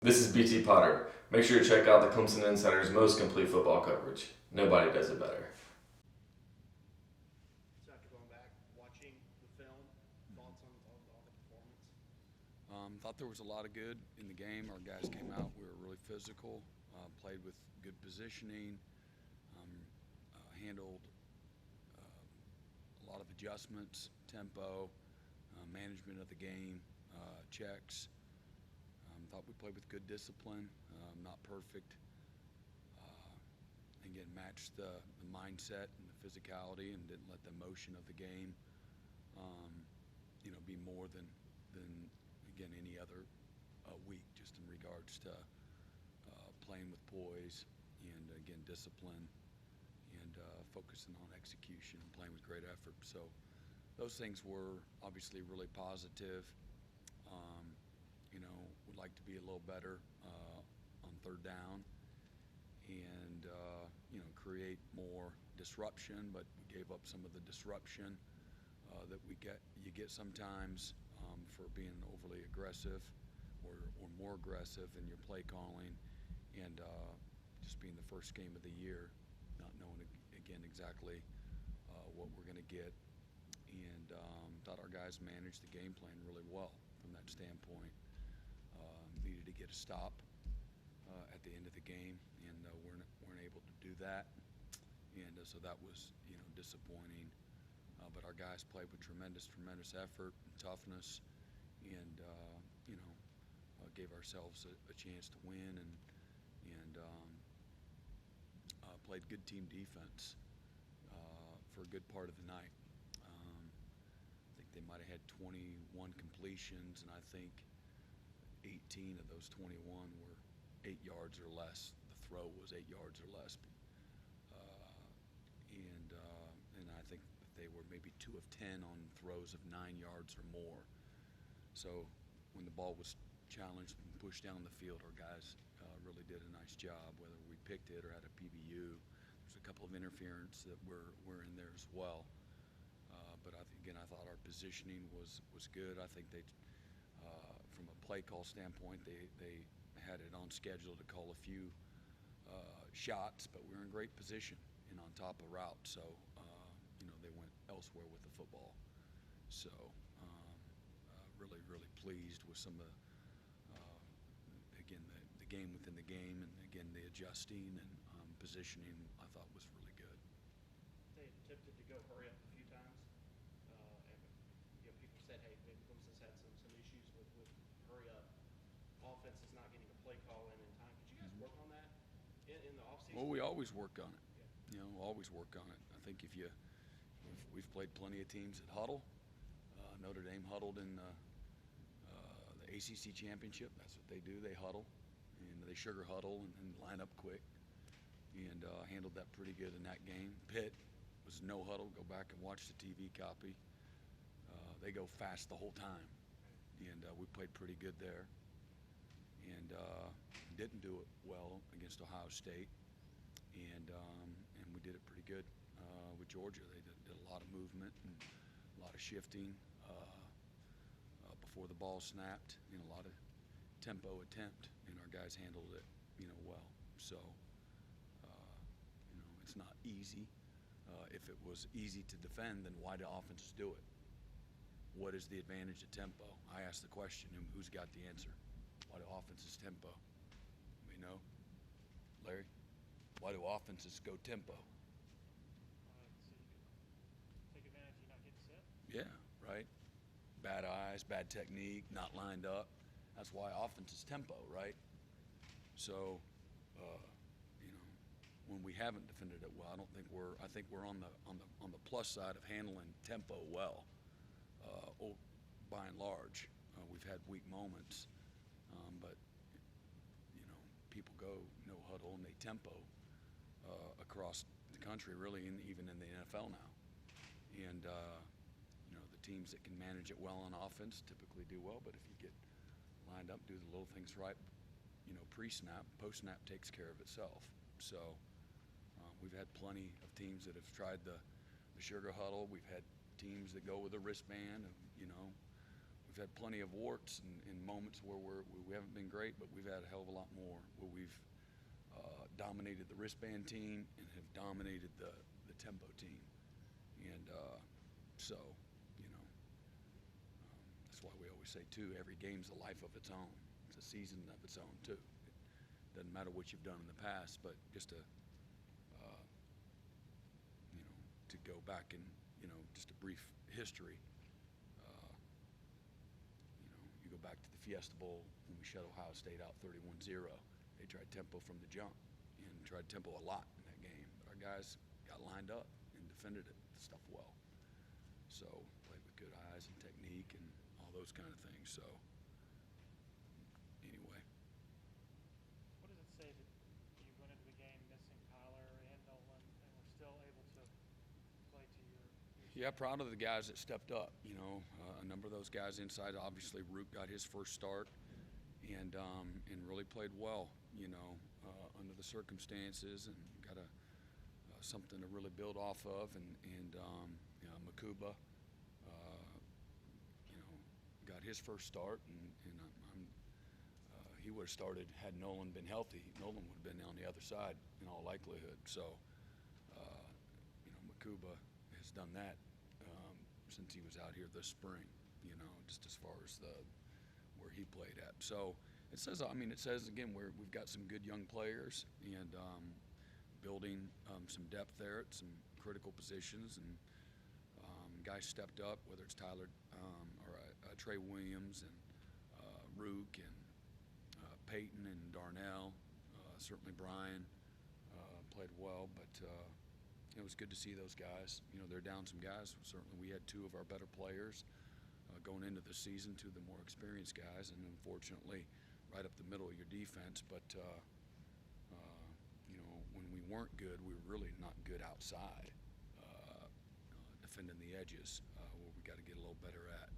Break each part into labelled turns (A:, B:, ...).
A: This is BT Potter. Make sure to check out the Clemson Insider's most complete football coverage. Nobody does it better.
B: So after going back, watching the film, thoughts on the performance?
C: Thought there was a lot of good in the game. Our guys came out. We were really physical, played with good positioning, handled a lot of adjustments, tempo, management of the game, checks. Thought we played with good discipline, not perfect. Again, matched the mindset and the physicality and didn't let the emotion of the game, be more than again, any other week, just in regards to playing with poise and, again, discipline and focusing on execution and playing with great effort. So those things were obviously really positive. Would like to be a little better on third down and, create more disruption, but we gave up some of the disruption that you get sometimes for being overly aggressive or more aggressive in your play calling, and just being the first game of the year, not knowing again exactly what we're going to get, and thought our guys managed the game plan really well from that standpoint. Needed to get a stop at the end of the game, and weren't able to do that, and so that was disappointing. But our guys played with tremendous effort and toughness, and gave ourselves a chance to win, and played good team defense for a good part of the night. I think they might have had 21 completions, and I think 18 of those 21 were 8 yards or less. The throw was 8 yards or less, and I think that they were maybe 2 of 10 on throws of 9 yards or more. So when the ball was challenged and pushed down the field, our guys really did a nice job, whether we picked it or had a PBU. There's a couple of interference that were in there as well. But I thought our positioning was good. I think they, from a play call standpoint, they had it on schedule to call a few shots, but we were in great position and on top of route. So they went elsewhere with the football. So really pleased with some of again the game within the game, and again the adjusting and positioning I thought was really good.
B: They attempted to go hurry up a few times, and people said, hey, maybe Clemson's had some issues with hurry up. Offense is not getting a play call in time. Did you guys work on that in the offseason?
C: Well, we always work on it.
B: Yeah.
C: Always work on it. I think we've played plenty of teams that huddle. Notre Dame huddled in the ACC championship. That's what they do. They huddle, and they sugar huddle and line up quick, and handled that pretty good in that game. Pitt was no huddle. Go back and watch the TV copy. They go fast the whole time, and we played pretty good there. And didn't do it well against Ohio State, and we did it pretty good with Georgia. They did a lot of movement and a lot of shifting before the ball snapped, and a lot of tempo attempt, and our guys handled it well. So it's not easy. If it was easy to defend, then why do offenses do it? What is the advantage of tempo? I asked the question, and who's got the answer? Why do offenses tempo? We know. Larry, why do offenses go tempo?
D: So you can take advantage of you not getting set.
C: Yeah, right. Bad eyes, bad technique, not lined up. That's why offense is tempo, right? So, when we haven't defended it well, I think we're on the plus side of handling tempo well. By and large, we've had weak moments, but people go no huddle and they tempo across the country, really, and even in the NFL now. And the teams that can manage it well on offense typically do well, but if you get lined up, do the little things right, pre-snap, post-snap takes care of itself. So we've had plenty of teams that have tried the sugar huddle. We've had teams that go with a wristband. we've had plenty of warts and moments where we haven't been great, but we've had a hell of a lot more where we've dominated the wristband team and have dominated the tempo team. And so, you know, that's why we always say, too, every game's a life of its own. It's a season of its own, too. It doesn't matter what you've done in the past, but just to, you know, to go back and, you know, just a brief history. You know, you go back to the Fiesta Bowl when we shut Ohio State out 31-0. They tried tempo from the jump and tried tempo a lot in that game. But our guys got lined up and defended it stuff well. So played with good eyes and technique and all those kind of things. So anyway.
D: What does it say that you went into the game missing Kyler and Nolan and were still able to play to your
C: Yeah, proud of the guys that stepped up. You know, a number of those guys inside. Obviously, Root got his first start and really played well. You know, under the circumstances, and got something to really build off of. And you know, Mukuba, you know, got his first start, and he would have started had Nolan been healthy. Nolan would have been on the other side in all likelihood. So, you know, Mukuba has done that since he was out here this spring. You know, just as far as where he played at. So it says, I mean, it says again we've got some good young players and building some depth there at some critical positions, and guys stepped up, whether it's Tyler or Trey Williams and Rook and Peyton and Darnell, certainly Brian played well, but it was good to see those guys. You know, they're down some guys. Certainly we had two of our better players going into the season, two of the more experienced guys, and unfortunately right up the middle of your defense. But, you know, when we weren't good, we were really not good outside, defending the edges, where we got to get a little better at.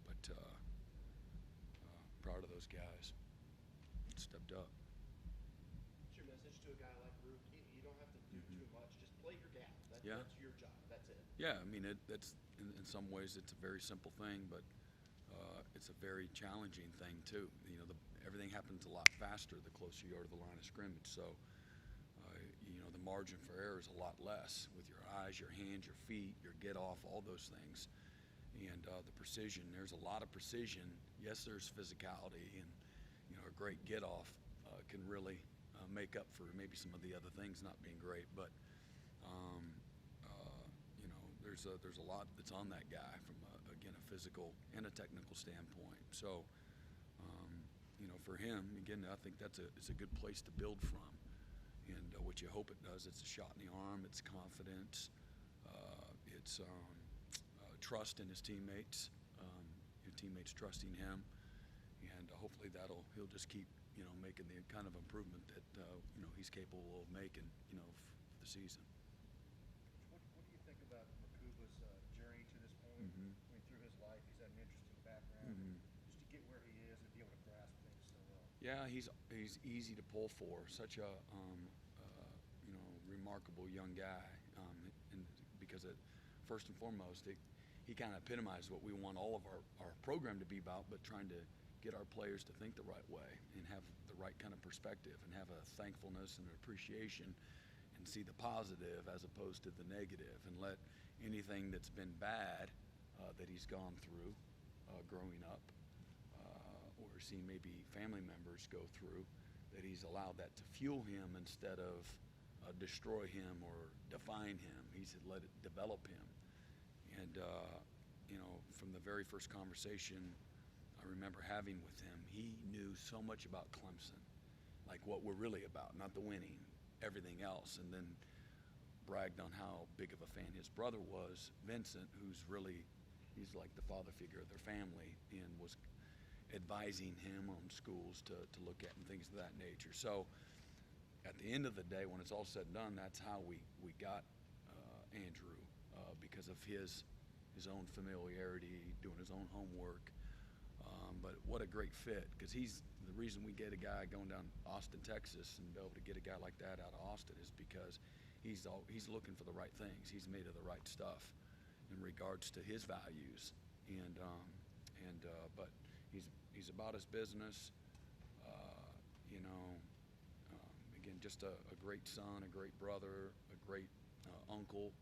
C: But proud of those guys that stepped up.
B: What's your message to a guy like Root? You don't have to do too much. Just play your gap.
C: Yeah.
B: That's your job. That's it.
C: Yeah, I mean, that's in some ways it's a very simple thing, but it's a very challenging thing too. You know, everything happens a lot faster the closer you are to the line of scrimmage. So, you know, the margin for error is a lot less with your eyes, your hands, your feet, your get off, all those things, and the precision. There's a lot of precision. Yes, there's physicality, and you know, a great get off can really make up for maybe some of the other things not being great, but. You know, there's a lot that's on that guy from again a physical and a technical standpoint. So, you know, for him again, I think it's a good place to build from. And what you hope it does, it's a shot in the arm, it's confidence, it's trust in his teammates, your teammates trusting him, and hopefully he'll just keep making the kind of improvement that he's capable of making for the season.
E: What do you think about Mukuba's journey to this point? I mean, through his life, he's had an interesting background. Just to get where he is and be able to grasp things so well.
C: Yeah, he's easy to pull for. Such a remarkable young guy, and because first and foremost, he kind of epitomized what we want all of our program to be about, but trying to get our players to think the right way and have the right kind of perspective and have a thankfulness and an appreciation and see the positive as opposed to the negative, and let anything that's been bad that he's gone through growing up or seen maybe family members go through, that he's allowed that to fuel him instead of destroy him or define him. He's let it develop him. And from the very first conversation I remember having with him, he knew so much about Clemson, like what we're really about, not the winning, everything else. And then bragged on how big of a fan his brother was, Vincent, he's like the father figure of their family, and was advising him on schools to look at and things of that nature. So at the end of the day, when it's all said and done, that's how we got Andrew, because of his own familiarity, doing his own homework. But what a great fit, because he's the reason we get a guy going down Austin, Texas, and be able to get a guy like that out of Austin is because he's looking for the right things. He's made of the right stuff in regards to his values, and And but he's about his business. You know, again, just a great son, a great brother, a great uncle.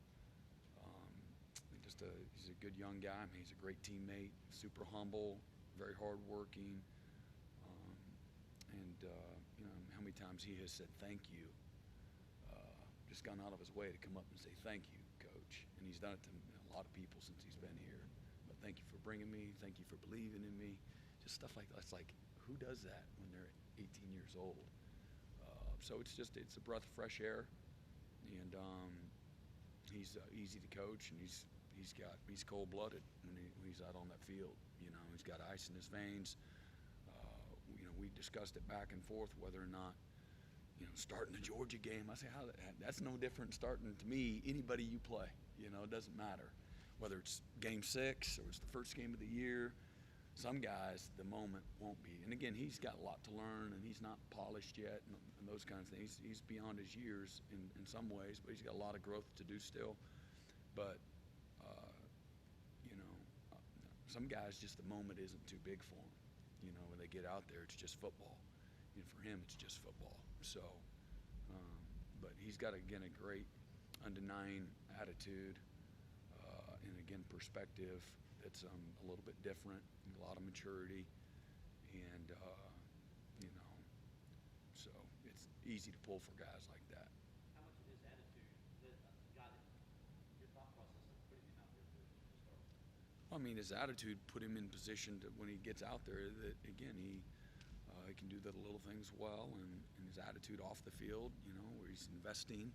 C: He's a good young guy. I mean, he's a great teammate, super humble, very hardworking. And you know how many times he has said thank you, just gone out of his way to come up and say thank you, coach. And he's done it to a lot of people since he's been here. But thank you for bringing me. Thank you for believing in me. Just stuff like that. It's like, who does that when they're 18 years old? So it's a breath of fresh air, and he's easy to coach, and he's cold-blooded when he's out on that field. You know, he's got ice in his veins. You know, we discussed it back and forth whether or not, you know, starting the Georgia game. I say, that's no different starting, to me, anybody you play. You know, it doesn't matter whether it's game 6 or it's the first game of the year. Some guys, the moment won't be. And again, he's got a lot to learn, and he's not polished yet, and those kinds of things. He's beyond his years in some ways, but he's got a lot of growth to do still. But you know, some guys, just the moment isn't too big for them. You know, when they get out there, it's just football. And for him, it's just football. So, but he's got, again, a great, undenying attitude, and again, perspective that's a little bit different, a lot of maturity, and you know, so it's easy to pull for guys like that.
B: How much of his attitude got it, your thought process of putting him out there to start?
C: I mean, his attitude put him in position to, when he gets out there, that again, he can do the little things well, and his attitude off the field, you know, where he's investing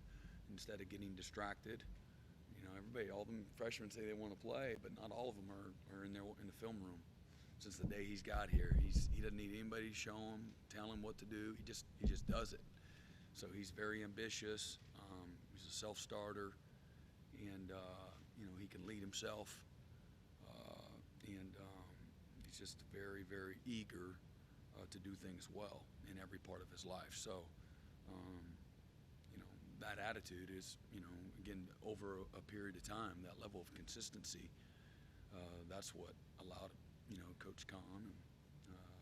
C: instead of getting distracted. You know, all the freshmen say they want to play, but not all of them are in the film room. Since the day he's got here, he doesn't need anybody to show him, tell him what to do. He just does it. So he's very ambitious. He's a self-starter, and you know, he can lead himself. And he's just very, very eager to do things well in every part of his life. So, you know, that attitude is, you know, again, over a period of time, that level of consistency, that's what allowed, you know, Coach Kahn and, you know,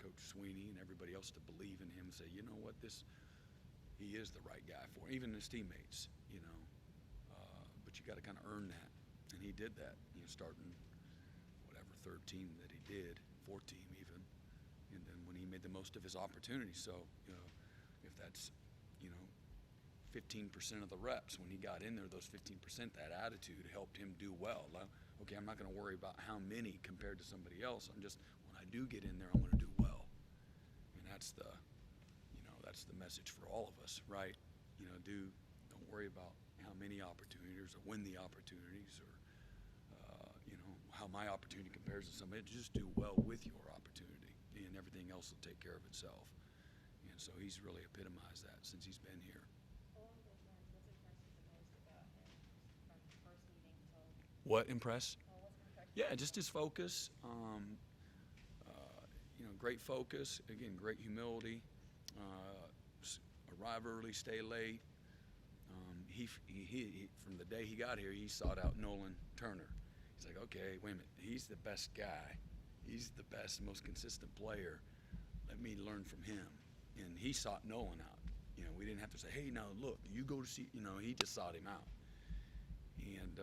C: Coach Sweeney and everybody else to believe in him and say, you know what, he is the right guy for him, even his teammates, you know. But you got to kind of earn that. And he did that, you know, starting whatever third team that he did, fourth team even, and then when he made the most of his opportunities. So, you know, if that's, you know, 15% of the reps when he got in there, those 15%, that attitude helped him do well. Like, okay, I'm not going to worry about how many compared to somebody else. I'm just, when I do get in there, I'm going to do well. And that's the, you know, that's the message for all of us, right? You know, don't worry about how many opportunities or when the opportunities or, you know, how my opportunity compares to somebody. Just do well with your opportunity, and everything else will take care of itself. And so he's really epitomized that since he's been here.
F: Along those lines, what's impressed you the most about him from first meeting till?
C: What impressed?
F: What's impressed you?
C: Yeah, just his focus. You know, great focus. Again, great humility. Arrive early, stay late. He from the day he got here, he sought out Nolan Turner. He's like, okay, wait a minute. He's the best guy. He's the best, most consistent player. Let me learn from him. And he sought Nolan out. You know, we didn't have to say, hey, now look, you go to see. You know, he just sought him out. And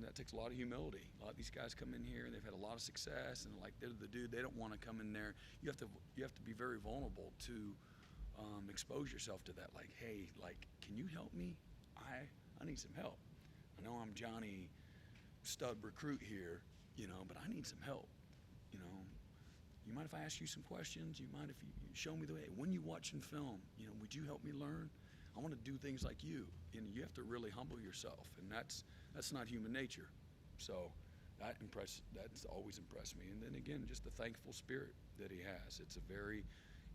C: that takes a lot of humility. A lot of these guys come in here and they've had a lot of success, and like they're the dude. They don't want to come in there. You have to be very vulnerable to expose yourself to that. Like, hey, like, can you help me? I need some help. I know I'm Johnny stud recruit here, you know, but I need some help. You know, you mind if I ask you some questions? You mind if you show me the way? When you watching film, you know, would you help me learn? I want to do things like you. And you have to really humble yourself, and that's not human nature. So that's always impressed me. And then again, just the thankful spirit that he has. It's a very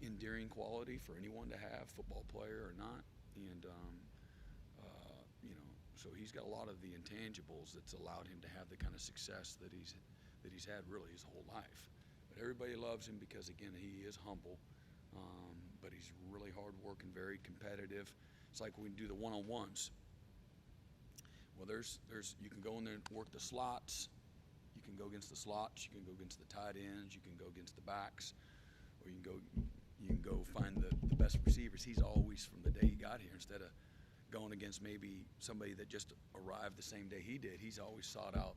C: endearing quality for anyone to have, football player or not. And you know, so he's got a lot of the intangibles that's allowed him to have the kind of success that he's had really his whole life. But everybody loves him because, again, he is humble, but he's really hard-working, very competitive. It's like when we do the one-on-ones. Well, there's you can go in there and work the slots. You can go against the slots, you can go against the tight ends, you can go against the backs, or you can go find the best receivers. He's always, from the day he got here, instead of going against maybe somebody that just arrived the same day he did, he's always sought out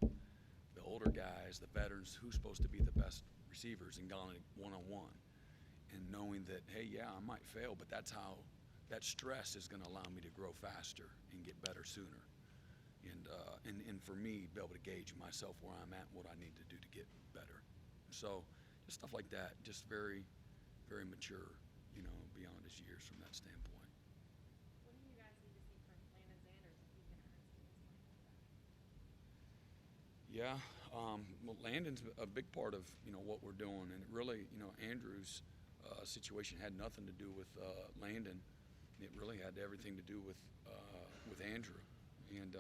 C: the older guys, the veterans, who's supposed to be the best receivers, and gone one-on-one. And knowing that, hey, yeah, I might fail, but that's how that stress is going to allow me to grow faster and get better sooner. And for me, be able to gauge myself where I'm at and what I need to do to get better. So just stuff like that, just very, very mature, beyond his years from that standpoint.
F: What do you guys need to see from Landon Sanders if he can earn some of his money back?
C: Yeah, well, Landon's a big part of what we're doing, and it really, Andrew's situation had nothing to do with Landon. It really had everything to do with Andrew, and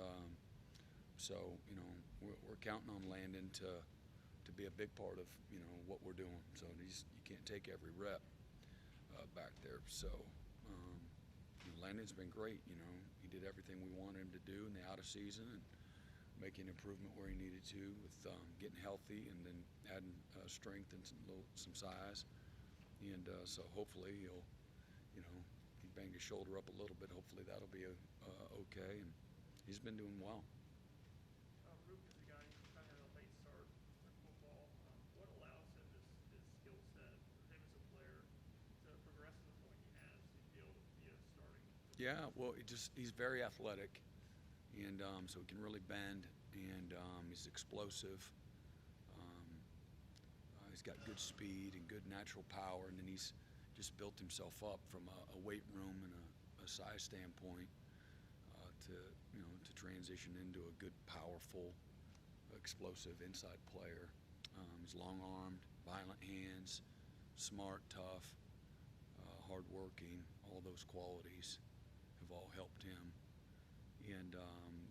C: so we're counting on Landon to be a big part of what we're doing. So you can't take every rep back there. So Landon's been great. He did everything we wanted him to do in the out of season, and making improvement where he needed to with getting healthy, and then adding strength and some size. And so hopefully he banged his shoulder up a little bit. Hopefully that'll be okay. And he's been doing well.
D: Roop is a guy who kind of had a late start in football. What allows him his skill set, him as a player, to progress to the point he has to be able to be a starting?
C: Yeah, well, he's very athletic, and so he can really bend, and he's explosive. He's got good speed and good natural power, and then he's just built himself up from a weight room and a size standpoint to transition into a good, powerful, explosive inside player. He's long-armed, violent hands, smart, tough, hardworking. All those qualities have all helped him. And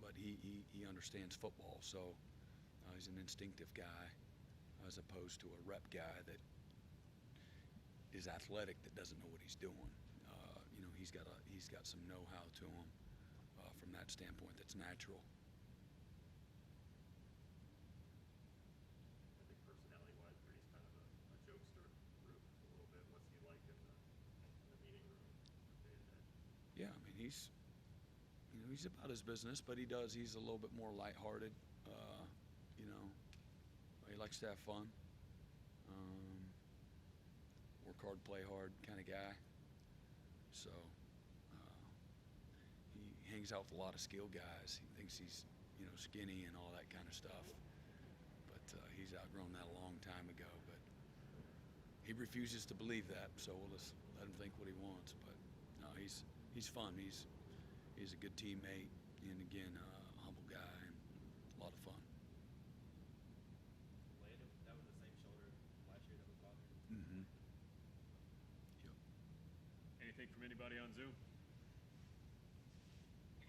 C: but he understands football, so he's an instinctive guy, as opposed to a rep guy that is athletic that doesn't know what he's doing. He's got some know-how to him from that standpoint that's natural.
D: I think personality-wise, Brady's kind of a jokester, Roop, a little bit. What's he like in the meeting room day to day?
C: Yeah, I mean he's about his business, but he's a little bit more lighthearted. He likes to have fun. Work hard, play hard kind of guy. So he hangs out with a lot of skilled guys. He thinks he's skinny and all that kind of stuff. But he's outgrown that a long time ago. But he refuses to believe that, so we'll just let him think what he wants. But no, he's fun. He's a good teammate, and again, a humble guy and a lot of fun.
G: Landon, that was the same shoulder last year that was bothering him.
C: Mm-hmm. Yep.
D: Anything from anybody on Zoom?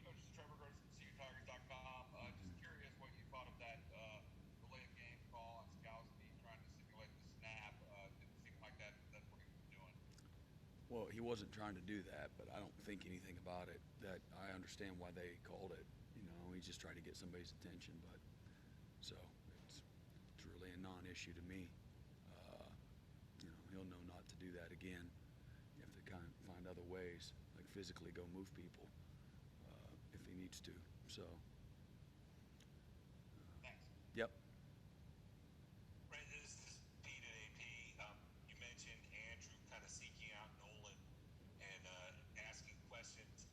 H: Coach Trevor Gross from CUTigers.com. Just curious what you thought of that delay of game call on Skowski trying to simulate the snap. Didn't seem like that's what he was doing.
C: Well, he wasn't trying to do that, but I don't think anything about it. That I understand why they called it. He's just trying to get somebody's attention, but so it's really a non-issue to me. He'll know not to do that again. You have to kind of find other ways, like physically go move people if he needs to. So.
H: Thanks.
C: Yep.
I: Right, this is Pete at AP. You mentioned Andrew kind of seeking out Nolan and asking questions.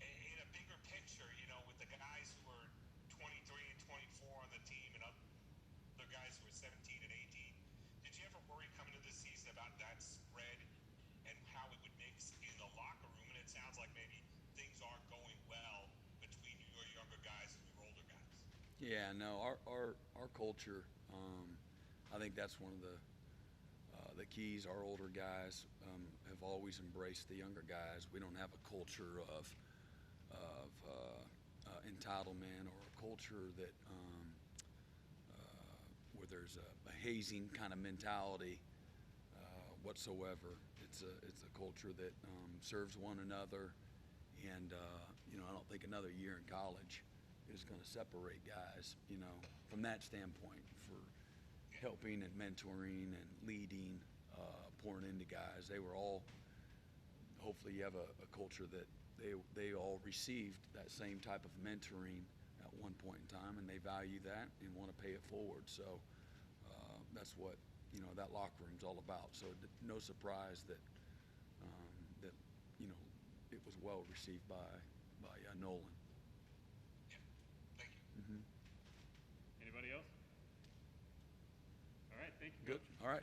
I: In a bigger picture, with the guys who are 23 and 24 on the team and other guys who are 17 and 18, did you ever worry coming into this season about that spread and how it would mix in the locker room? And it sounds like maybe things aren't going well between your younger guys and your older guys.
C: Yeah, no, our culture, I think that's one of the keys. Our older guys have always embraced the younger guys. We don't have a culture of entitlement or a culture that where there's a hazing kind of mentality whatsoever. It's a culture that serves one another, and I don't think another year in college is going to separate guys, from that standpoint. helping and mentoring and leading, pouring into guys. They were all, hopefully you have a culture that they all received that same type of mentoring at one point in time, and they value that and want to pay it forward. So that's what, that locker room's all about. So no surprise that that it was well received by Nolan.
I: Yeah. Thank you.
C: Mm-hmm.
D: Anybody else? All right, thank you,
C: Good.
D: Coach.
C: All right.